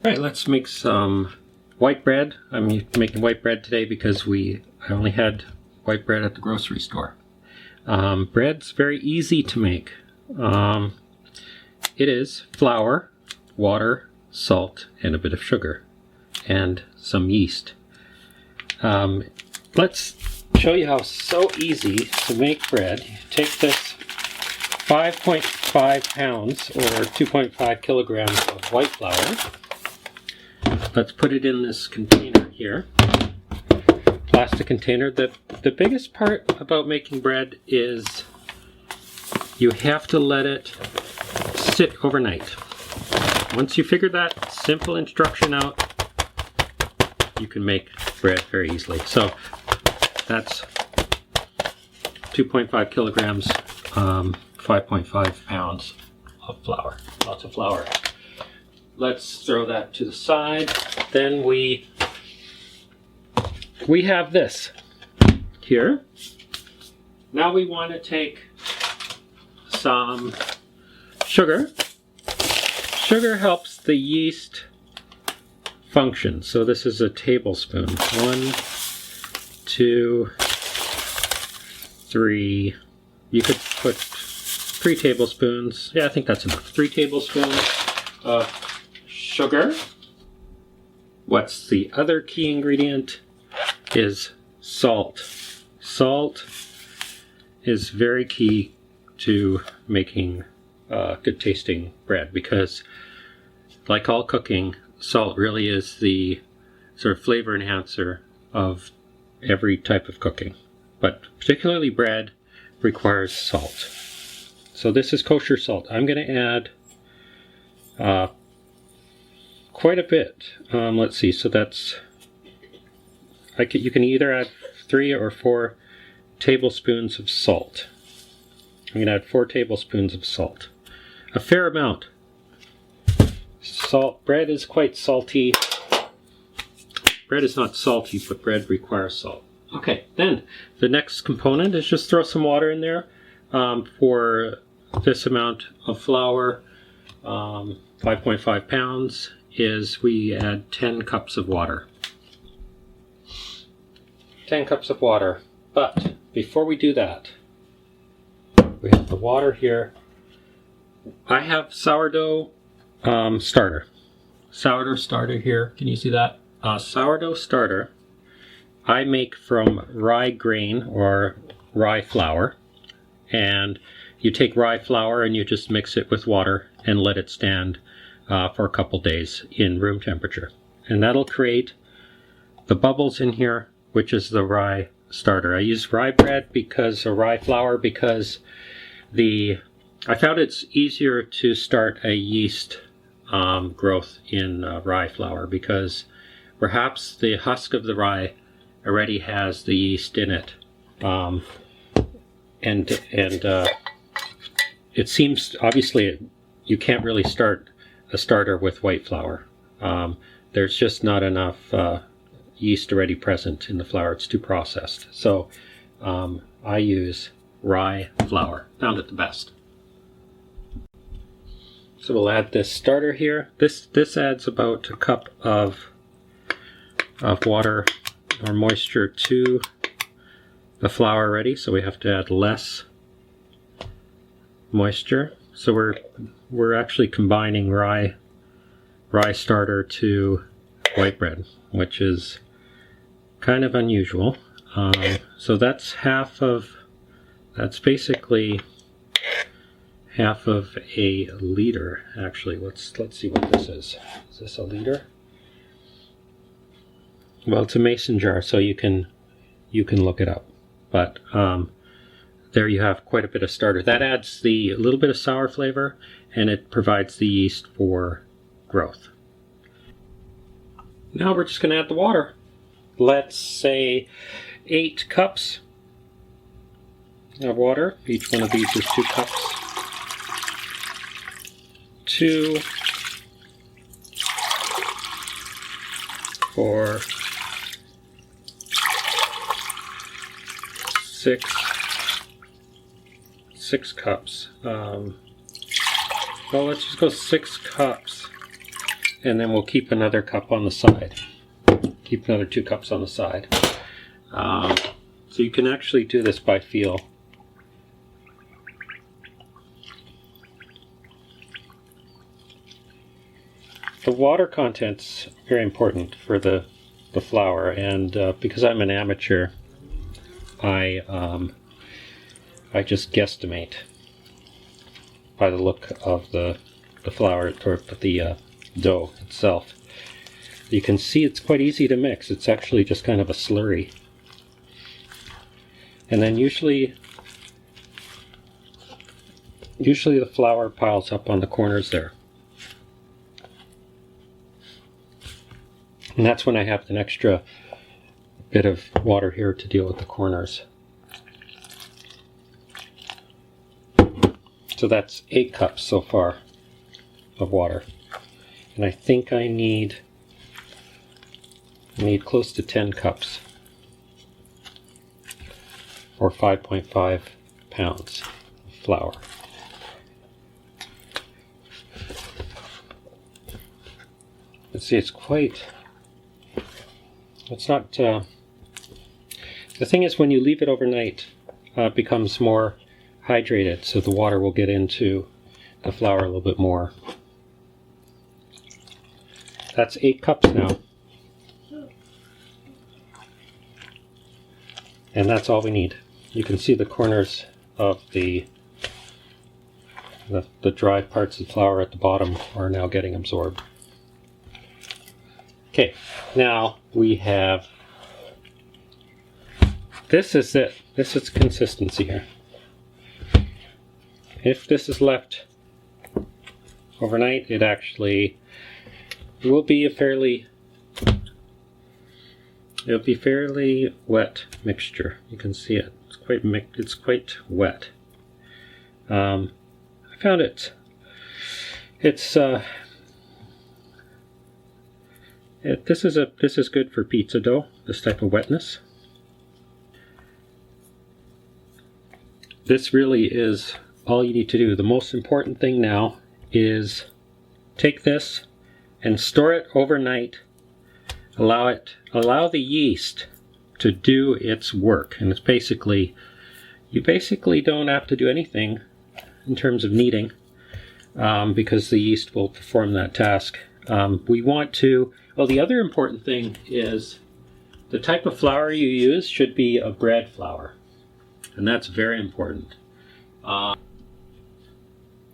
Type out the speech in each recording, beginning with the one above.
Alright, let's make some white bread. I'm making white bread today because I only had white bread at the grocery store. Bread's very easy to make. It is flour, water, salt, and a bit of sugar, and some yeast. Let's show you how it's so easy to make bread. You take this 5.5 pounds or 2.5 kilograms of white flour. Let's put it in this container here, plastic container. The biggest part about making bread is you have to let it sit overnight. Once you figure that simple instruction out, you can make bread very easily. So that's 2.5 kilograms, 5.5 pounds of flour. Lots of flour. Let's throw that to the side. Then we have this here. Now we want to take some sugar. Sugar helps the yeast function. So this is a tablespoon. 1, 2, 3. You could put 3 tablespoons. Yeah, I think that's enough. 3 tablespoons of sugar. What's the other key ingredient is salt. Salt is very key to making good tasting bread, because like all cooking, salt really is the sort of flavor enhancer of every type of cooking, but particularly bread requires salt. So this is kosher salt. I'm going to add quite a bit. Let's see, so that's, you can either add 3 or 4 tablespoons of salt. I'm going to add 4 tablespoons of salt. A fair amount. Salt. Bread is quite salty. Bread is not salty, but bread requires salt. Okay, then the next component is just throw some water in there. For this amount of flour, 5.5 pounds, is we add 10 cups of water. 10 cups of water. But before we do that, we have the water here. I have sourdough starter. Sourdough starter here. Can you see that? Sourdough starter I make from rye grain or rye flour. And you take rye flour and you just mix it with water and let it stand for a couple days in room temperature. And that'll create the bubbles in here, which is the rye starter. I use rye bread or rye flour because I found it's easier to start a yeast growth in rye flour, because perhaps the husk of the rye already has the yeast in it. It seems, obviously, you can't really start a starter with white flour. There's just not enough yeast already present in the flour. It's too processed. So I use rye flour. Found it the best. So we'll add this starter here. This adds about a cup of water or moisture to the flour already, so we have to add less moisture. So we're actually combining rye starter to white bread, which is kind of unusual. So that's basically half of a liter. Actually, let's see what this is. Is this a liter? Well, it's a mason jar, so you can look it up. But there you have quite a bit of starter. That adds a little bit of sour flavor, and it provides the yeast for growth. Now we're just going to add the water. Let's say 8 cups of water. Each one of these is 2 cups. 2, 4, 6 cups. Well, let's just go 6 cups and then we'll keep another cup on the side. Keep another 2 cups on the side. So you can actually do this by feel. The water content's very important for the flour, and because I'm an amateur, I just guesstimate by the look of the flour, or the dough itself. You can see it's quite easy to mix. It's actually just kind of a slurry. And then usually the flour piles up on the corners there. And that's when I have an extra bit of water here to deal with the corners. So that's 8 cups so far of water. And I think I need close to 10 cups, or 5.5 pounds of flour. Let's see, it's not, the thing is, when you leave it overnight, it becomes more hydrated, so the water will get into the flour a little bit more. That's 8 cups now. And that's all we need. You can see the corners of the dry parts of the flour at the bottom are now getting absorbed. Okay, now we have, this is it. This is consistency here. If this is left overnight, it will be a fairly wet mixture. You can see it. It's quite wet. I found this is good for pizza dough, this type of wetness. This really is all you need to do. The most important thing now is take this and store it overnight. Allow the yeast to do its work, and it's you basically don't have to do anything in terms of kneading, because the yeast will perform that task. The other important thing is the type of flour you use should be a bread flour, and that's very important.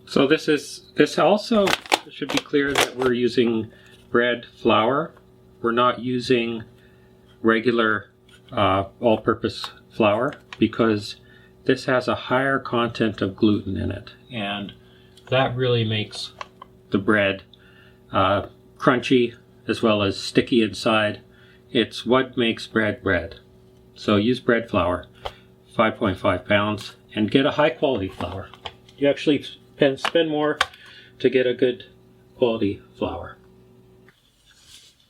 So this also should be clear that we're using bread flour. We're not using regular all-purpose flour, because this has a higher content of gluten in it, and that really makes the bread crunchy as well as sticky inside. It's what makes bread bread. So use bread flour, 5.5 pounds, and get a high quality flour. You actually spend more to get a good quality flour.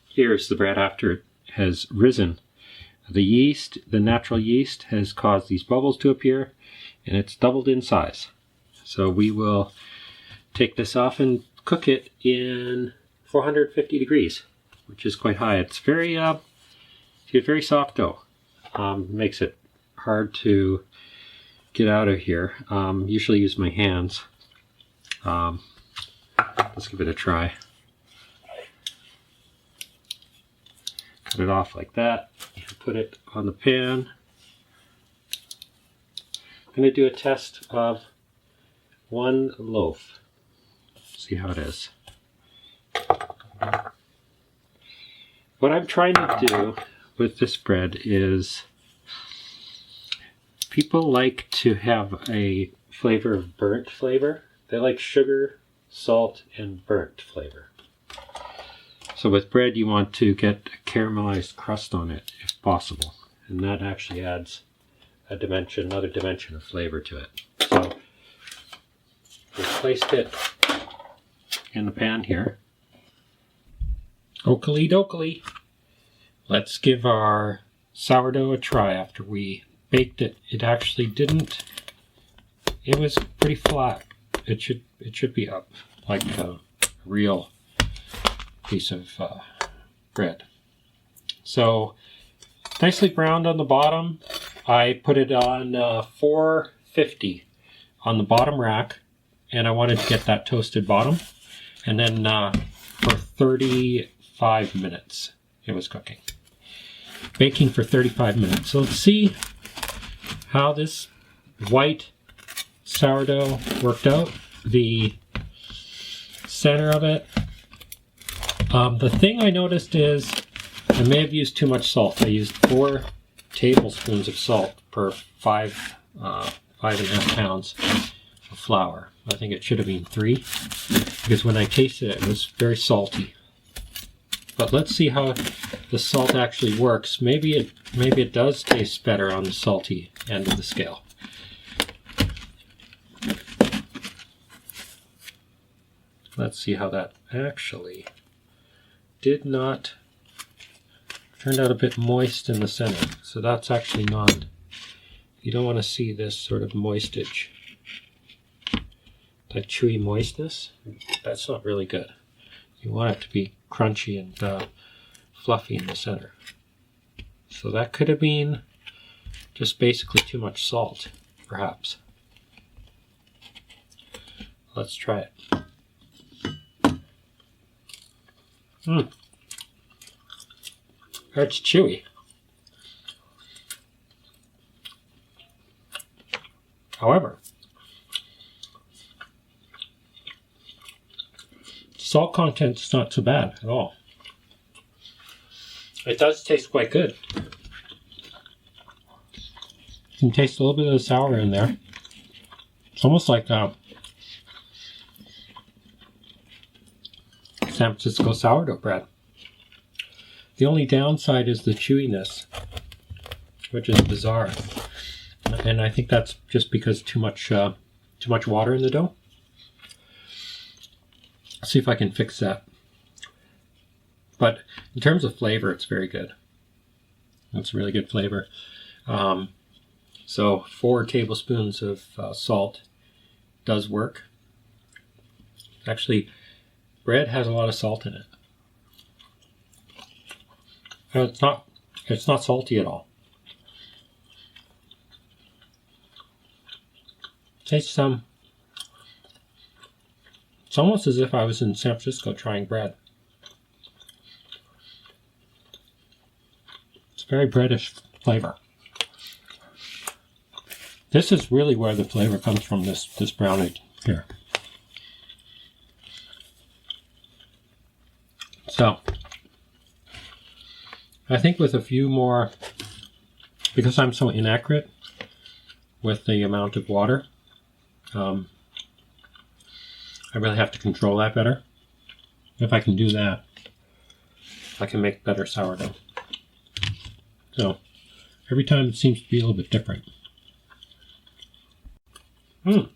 Here's the bread after it has risen. The natural yeast has caused these bubbles to appear, and it's doubled in size. So we will take this off and cook it in 450 degrees, which is quite high. It's very soft dough. Makes it hard to get out of here. Usually use my hands. Let's give it a try. Cut it off like that and put it on the pan. I'm going to do a test of 1 loaf. See how it is. What I'm trying to do with this bread is, people like to have a flavor of burnt flavor. They like sugar, salt, and burnt flavor. So with bread, you want to get a caramelized crust on it if possible, and that actually adds another dimension of flavor to it. So we placed it in the pan here. Oakley dokley. Let's give our sourdough a try. After we baked it, it actually didn't. It was pretty flat. It should be up like a real piece of bread. So nicely browned on the bottom. I put it on 450 on the bottom rack, and I wanted to get that toasted bottom. And then for 35 minutes it was cooking. Baking for 35 minutes. So let's see how this white sourdough worked out. The center of it. The thing I noticed is I may have used too much salt. I used 4 tablespoons of salt per 5.5 pounds of flour. I think it should have been 3, because when I tasted it, it was very salty. But let's see how the salt actually works. Maybe it does taste better on the salty end of the scale. Let's see how that actually turned out a bit moist in the center. So that's actually not, you don't want to see this sort of moistage. That chewy moistness, that's not really good. You want it to be crunchy and fluffy in the center. So that could have been just basically too much salt, perhaps. Let's try it. It's chewy. However, salt content is not so bad at all. It does taste quite good. You can taste a little bit of the sour in there. It's almost like San Francisco sourdough bread. The only downside is the chewiness, which is bizarre. And I think that's just because too much water in the dough. Let's see if I can fix that. But in terms of flavor, it's very good. It's really good flavor. So 4 tablespoons of salt does work. Actually, bread has a lot of salt in it. And it's not salty at all. Tastes it's almost as if I was in San Francisco trying bread. It's very breadish flavor. This is really where the flavor comes from, this brownie here. So, I think with a few more, because I'm so inaccurate with the amount of water, I really have to control that better. If I can do that, I can make better sourdough. So, every time it seems to be a little bit different. It's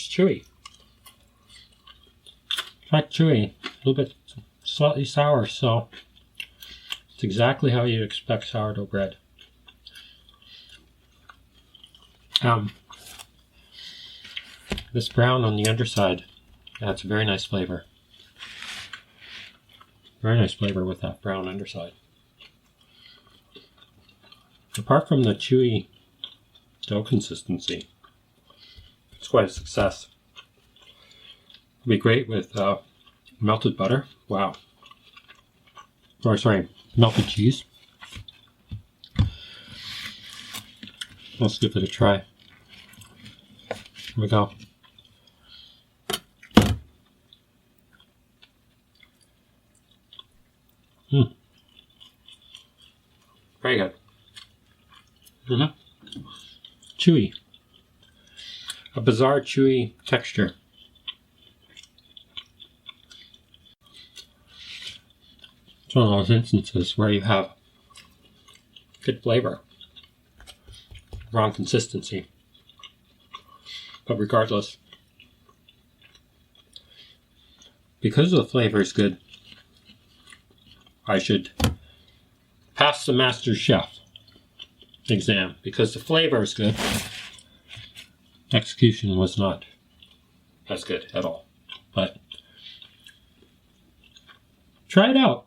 chewy. It's not chewy, a little bit slightly sour, so it's exactly how you'd expect sourdough bread. This brown on the underside adds a very nice flavor. Very nice flavor with that brown underside. Apart from the chewy dough consistency, it's quite a success. It'd be great with melted butter. Wow. Or sorry, melted cheese. Let's give it a try. Here we go. Very good. Chewy. A bizarre chewy texture. It's one of those instances where you have good flavor, wrong consistency. But regardless, because the flavor is good, I should pass the Master Chef exam, because the flavor is good. Execution was not as good at all. But Try it out.